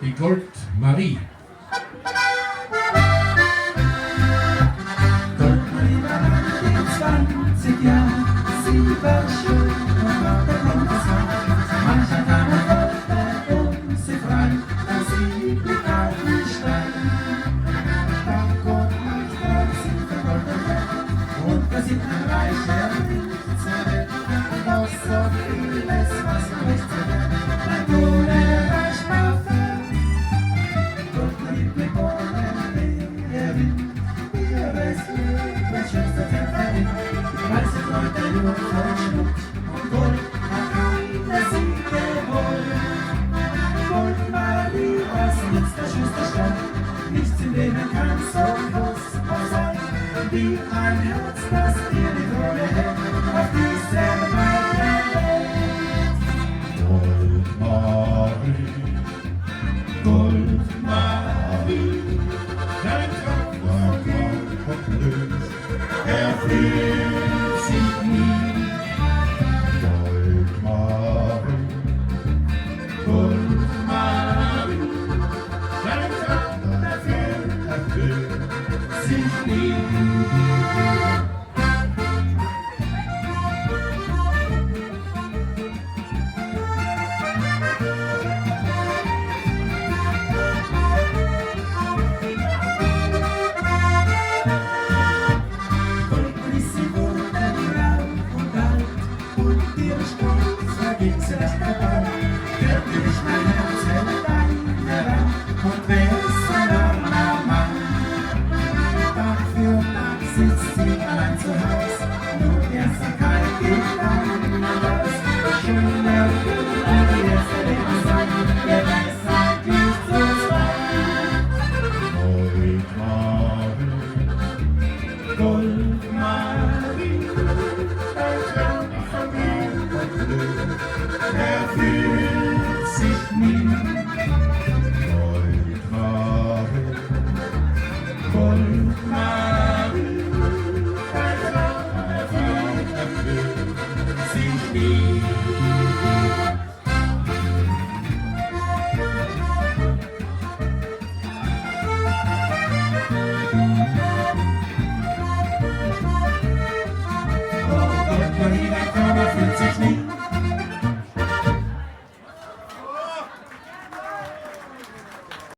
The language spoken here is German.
Die Goldmarie. Goldmarie war an den 20 Jahren, sie war schön und auch der Grund das war. Mancher kam und wollte sie fragen, dass sie blieb auf den Stein. Doch Gott macht sie vergoldet und da sieht ein reicher Winzer, doch so vieles, was noch nicht zu werden, bleibt unerreichbar fern. Goldmarie blieb ohne Lehrerin, ihres Lebens schönste Kämpferin, weil sie Leute nur von Schmuck und Gold hat keine Siege wollen. Goldmarie, was nützt der schönste Stein? Nichts im Leben kann so kostbar sein, wie ein Herz, das dir die Krone hält, auf dieser weiten Welt. Goldmarie, Goldmarie, dein Traum war Gold und Glück, erfüllt sich nie. Goldmarie, Goldmarie, dein Traum erfüllt sich nie. Goldmarie, sie wurde grau und alt, und ihre Stolz verging sie recht dabei. Wirklich mein Herz hält eine Rand, und wer ist ein armer Mann? Tag für Tag sitzt sie allein zu Haus, nur die Einsamkeit geht an aus. Schöner Bilder, die jetzt erleben sein, wer weiß eigentlich zu zweit. Goldmarie, Goldmarie, dein Traum von Gold und Glück, erfüllt sich nie. Goldmarie, Goldmarie, dein Traum erfüllt sich nie. Oh, Goldmarie, dein Traum erfüllt sich nie.